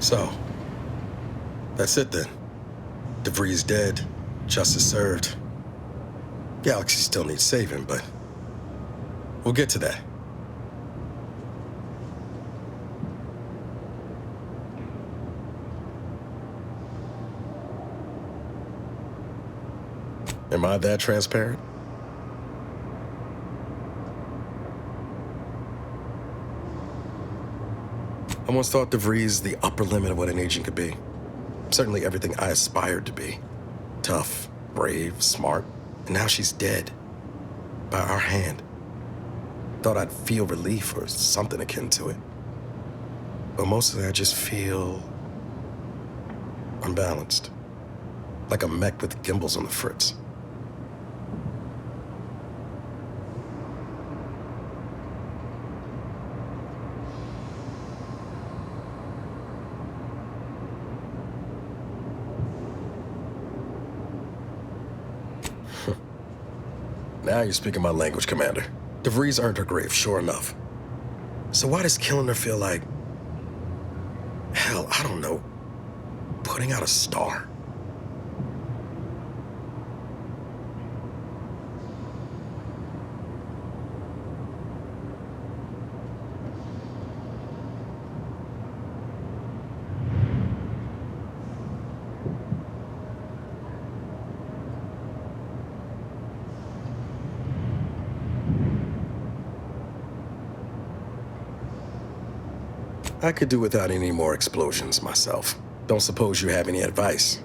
So, that's it then. DeVries dead, justice served. Galaxy still needs saving, but we'll get to that. Am I that transparent? I once thought DeVries the upper limit of what an agent could be. Certainly everything I aspired to be. Tough, brave, smart, and now she's dead. By our hand. Thought I'd feel relief or something akin to it. But mostly I just feel unbalanced. Like a mech with gimbals on the fritz. Now you're speaking my language, Commander. DeVries earned her grave, sure enough. So why does killing her feel like... hell, I don't know. Putting out a star? I could do without any more explosions myself. Don't suppose you have any advice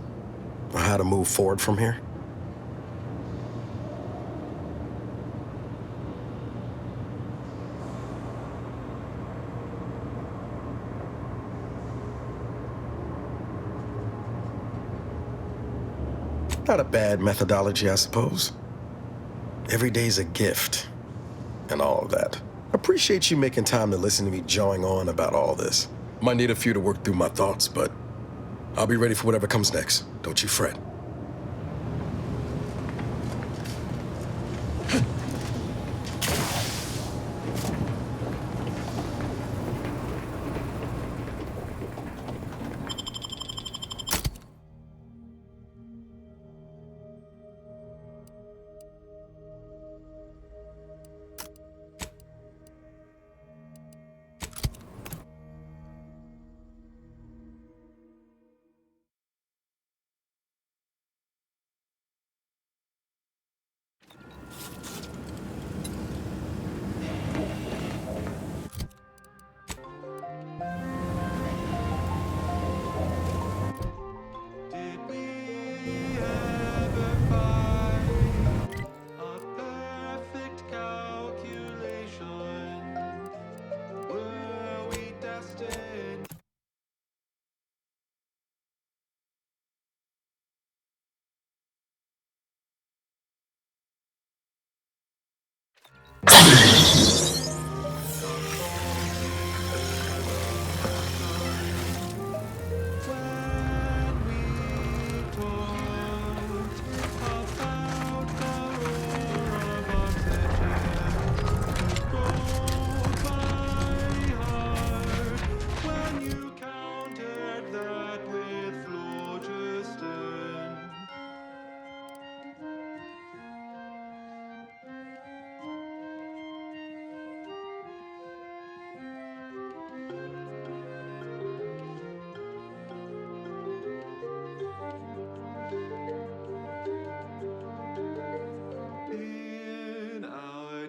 on how to move forward from here? Not a bad methodology, I suppose. Every day's a gift, and all of that. Appreciate you making time to listen to me jawing on about all this. Might need a few to work through my thoughts, but I'll be ready for whatever comes next. Don't you fret.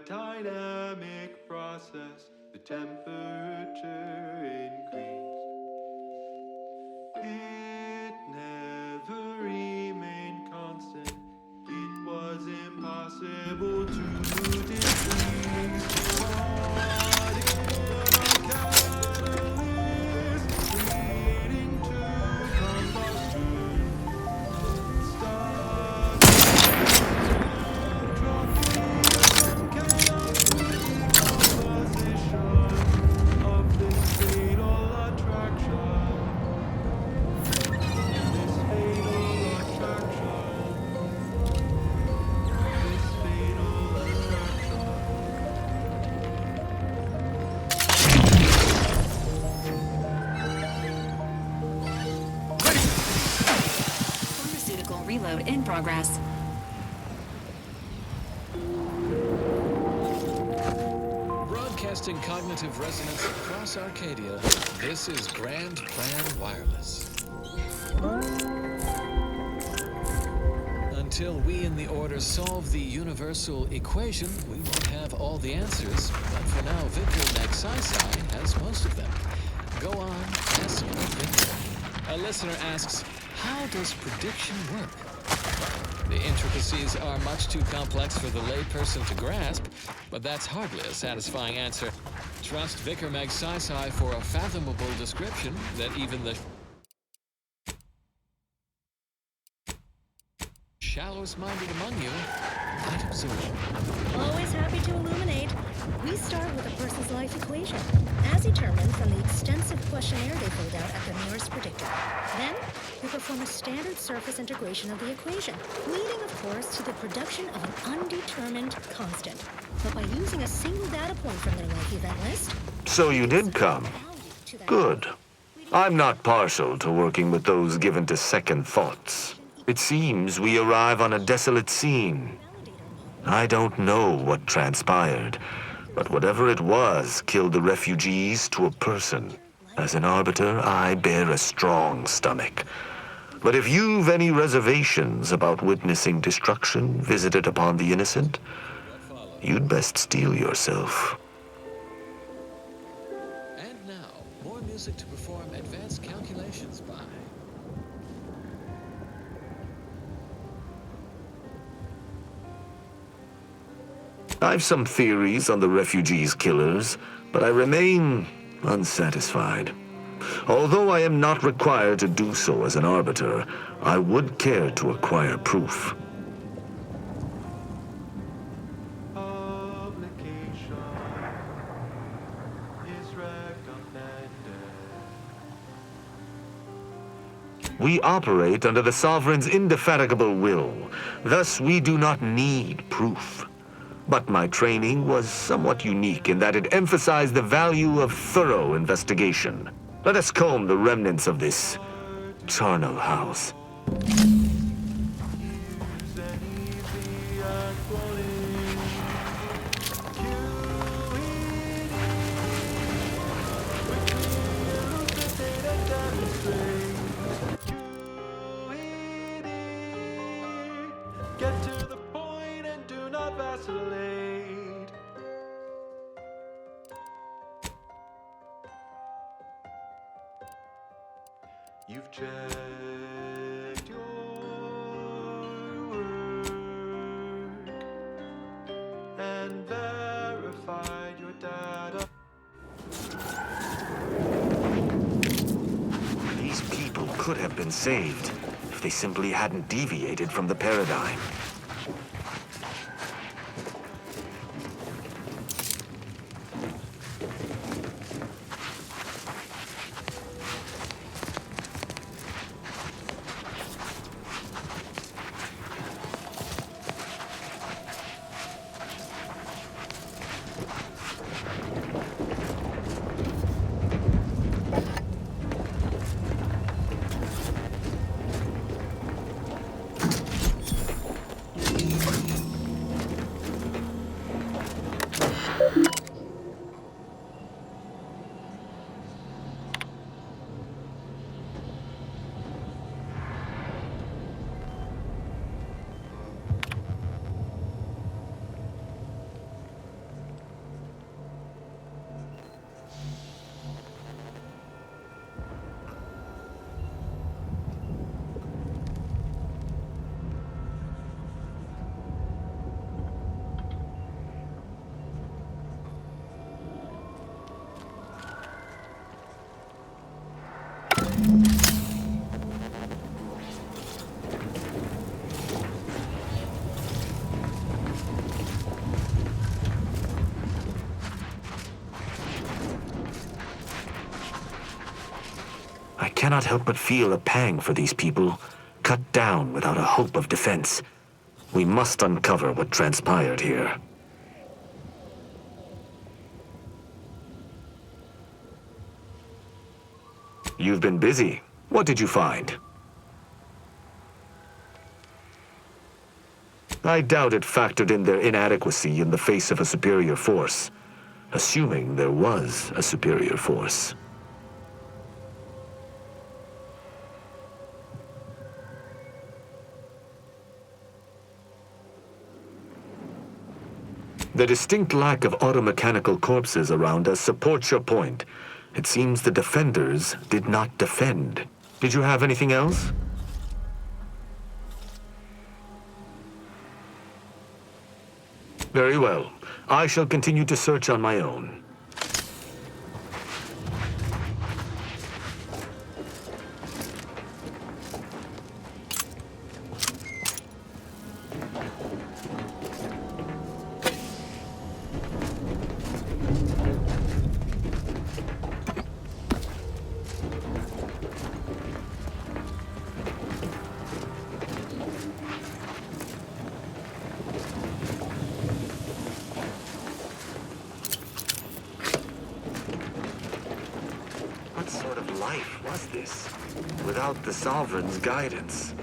dynamic process, the temperature increased. It never remained constant. It was impossible to decrease. Caught in a catalyst, leading to combustion. Chaos with composition of this fatal Payload in progress. Broadcasting cognitive resonance across Arcadia, this is Grand Plan Wireless. Until we in the Order solve the universal equation, we won't have all the answers, but for now, Vicar Magsai has most of them. Go on, ask Victor. A listener asks, how does prediction work? The intricacies are much too complex for the layperson to grasp, but that's hardly a satisfying answer. Trust Vicar Magsai for a fathomable description that even the shallowest-minded among you might observe. Always happy to illuminate. We start with a person's life equation, as determined from the extensive questionnaire they filled out at the nearest predictor. Then, we perform a standard surface integration of the equation, leading, of course, to the production of an undetermined constant. But by using a single data point from their life event list... So you did come. Good. I'm not partial to working with those given to second thoughts. It seems we arrive on a desolate scene. I don't know what transpired, but whatever it was killed the refugees to a person. As an arbiter, I bear a strong stomach. But if you've any reservations about witnessing destruction visited upon the innocent, you'd best steel yourself. And now, more music to perform advanced calculations by. I've some theories on the refugees' killers, but I remain unsatisfied. Although I am not required to do so as an arbiter, I would care to acquire proof. Publication is recommended. We operate under the Sovereign's indefatigable will. Thus, we do not need proof. But my training was somewhat unique in that it emphasized the value of thorough investigation. Let us comb the remnants of this charnel house. Get to the point and do not vacillate. You've checked your work and verified your data. These people could have been saved if they simply hadn't deviated from the paradigm. I cannot help but feel a pang for these people, cut down without a hope of defense. We must uncover what transpired here. You've been busy. What did you find? I doubt it factored in their inadequacy in the face of a superior force, assuming there was a superior force. The distinct lack of automechanical corpses around us supports your point. It seems the defenders did not defend. Did you have anything else? Very well. I shall continue to search on my own. What sort of life was this, without the Sovereign's guidance?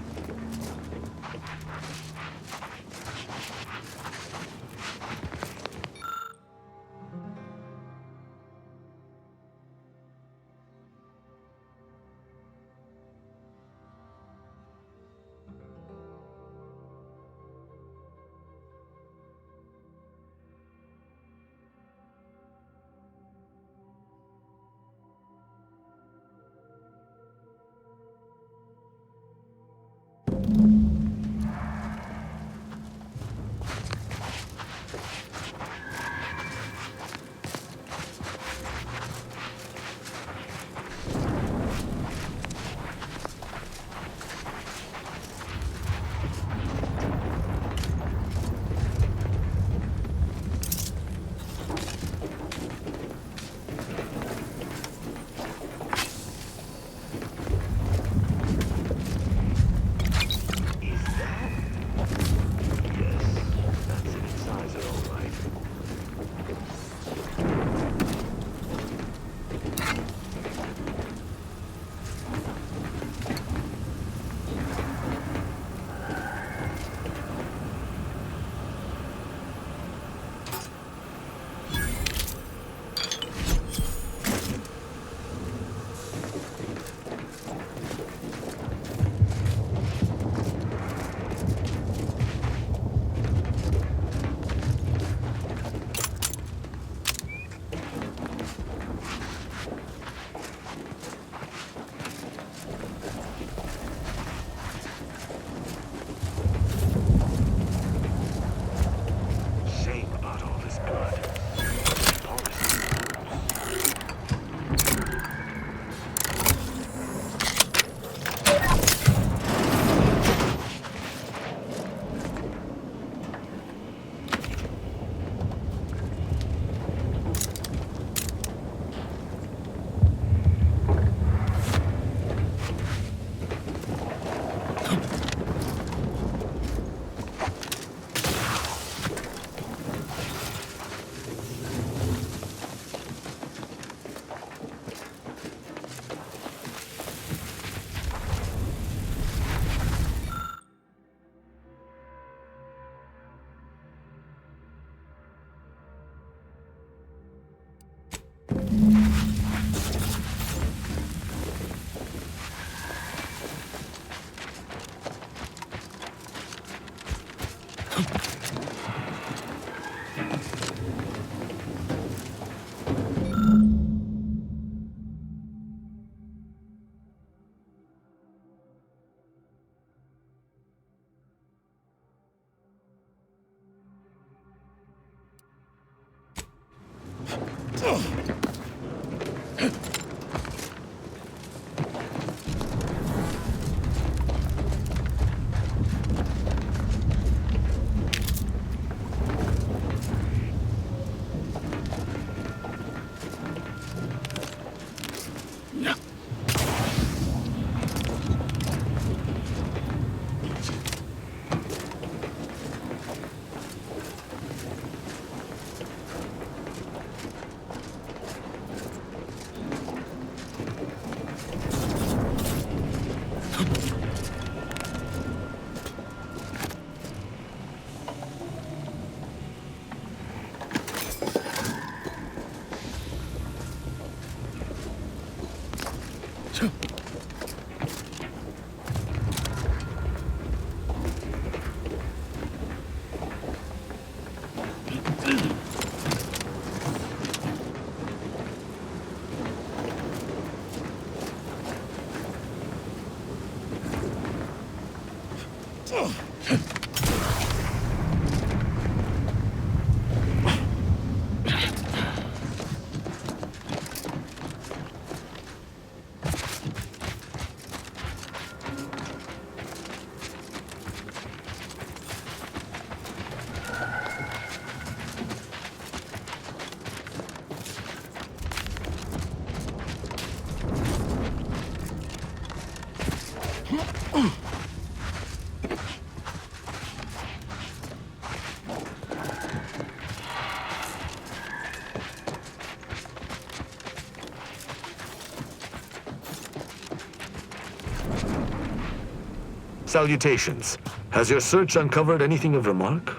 Salutations. Has your search uncovered anything of remark?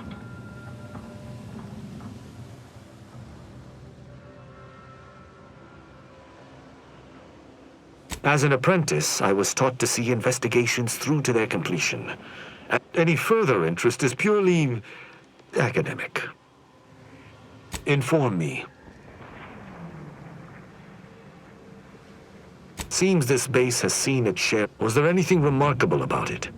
As an apprentice, I was taught to see investigations through to their completion. Any further interest is purely academic. Inform me. Seems this base has seen its share. Was there anything remarkable about it?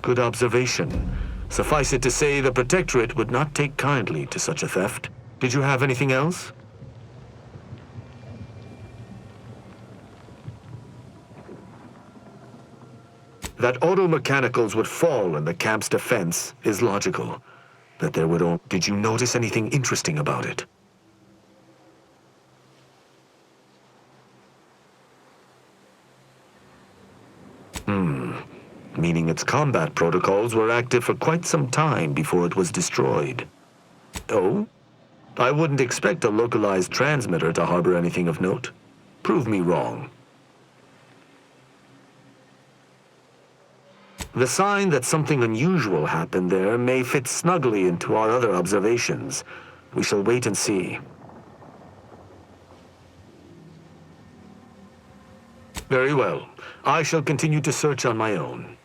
Good observation. Suffice it to say, the Protectorate would not take kindly to such a theft. Did you have anything else? That auto-mechanicals would fall in the camp's defense is logical. That there would all... Did you notice anything interesting about it? Meaning its combat protocols were active for quite some time before it was destroyed. Oh? I wouldn't expect a localized transmitter to harbor anything of note. Prove me wrong. The sign that something unusual happened there may fit snugly into our other observations. We shall wait and see. Very well. I shall continue to search on my own.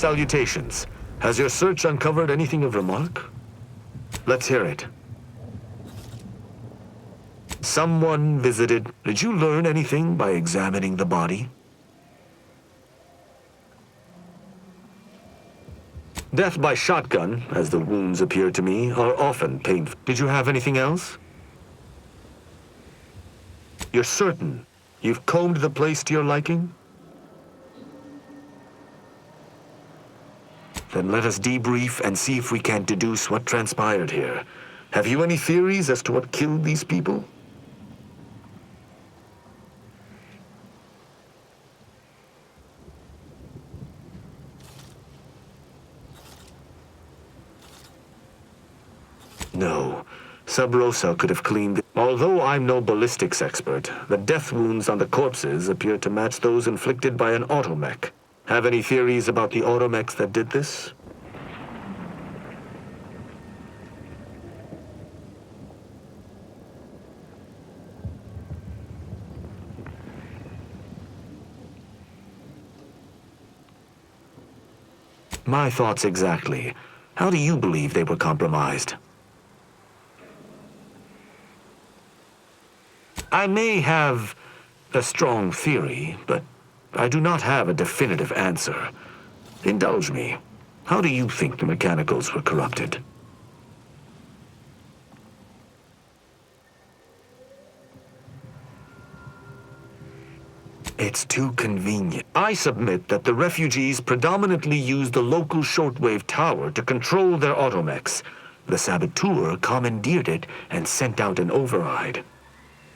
Salutations. Has your search uncovered anything of remark? Let's hear it. Someone visited. Did you learn anything by examining the body? Death by shotgun, as the wounds appear to me, are often painful. Did you have anything else? You're certain you've combed the place to your liking? Then let us debrief and see if we can deduce what transpired here. Have you any theories as to what killed these people? No. Sub Rosa could have cleaned... Although I'm no ballistics expert, the death wounds on the corpses appear to match those inflicted by an automech. Have any theories about the automechs that did this? My thoughts exactly. How do you believe they were compromised? I may have a strong theory, but I do not have a definitive answer. Indulge me. How do you think the mechanicals were corrupted? It's too convenient. I submit that the refugees predominantly used the local shortwave tower to control their automechs. The saboteur commandeered it and sent out an override.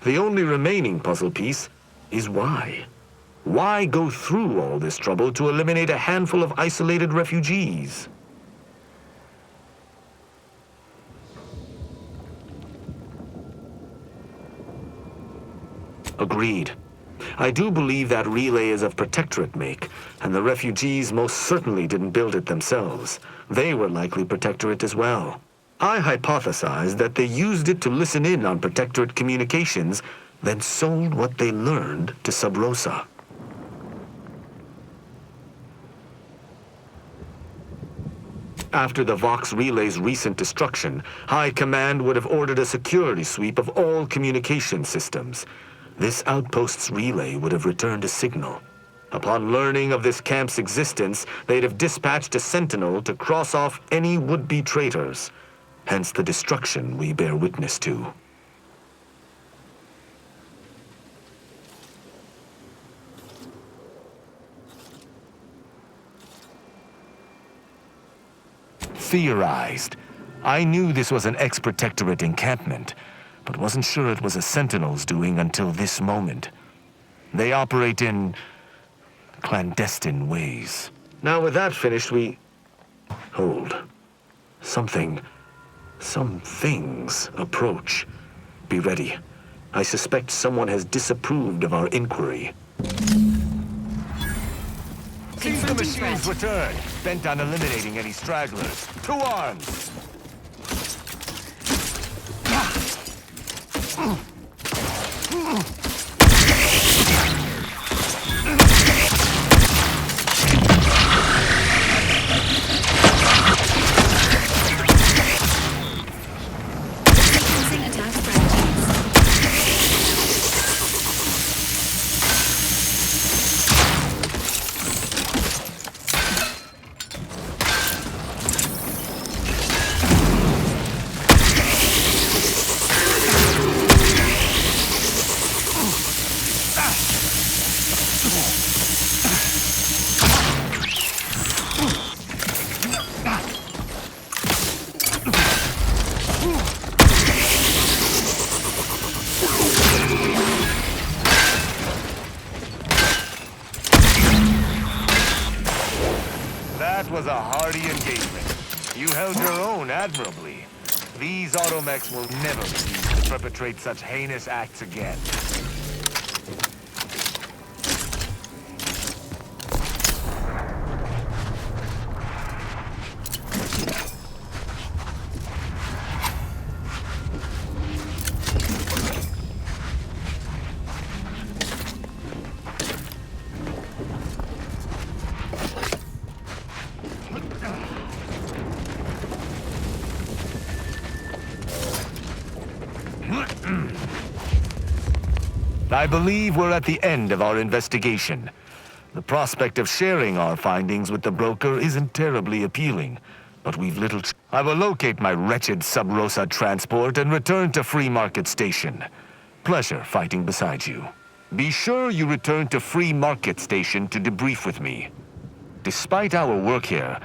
The only remaining puzzle piece is why. Why go through all this trouble to eliminate a handful of isolated refugees? Agreed. I do believe that relay is of Protectorate make, and the refugees most certainly didn't build it themselves. They were likely Protectorate as well. I hypothesize that they used it to listen in on Protectorate communications, then sold what they learned to Sub Rosa. After the Vox relay's recent destruction, High Command would have ordered a security sweep of all communication systems. This outpost's relay would have returned a signal. Upon learning of this camp's existence, they'd have dispatched a sentinel to cross off any would-be traitors. Hence the destruction we bear witness to. Theorized. I knew this was an ex-Protectorate encampment, but wasn't sure it was a Sentinel's doing until this moment. They operate in clandestine ways. Now with that finished, Hold. Some things approach. Be ready. I suspect someone has disapproved of our inquiry. Seize the machines return, bent on eliminating any stragglers. To arms! That was a hardy engagement. You held your own admirably. These automechs will never be used to perpetrate such heinous acts again. I believe we're at the end of our investigation. The prospect of sharing our findings with the broker isn't terribly appealing, but we've little I will locate my wretched Sub Rosa transport and return to Free Market Station. Pleasure fighting beside you. Be sure you return to Free Market Station to debrief with me. Despite our work here,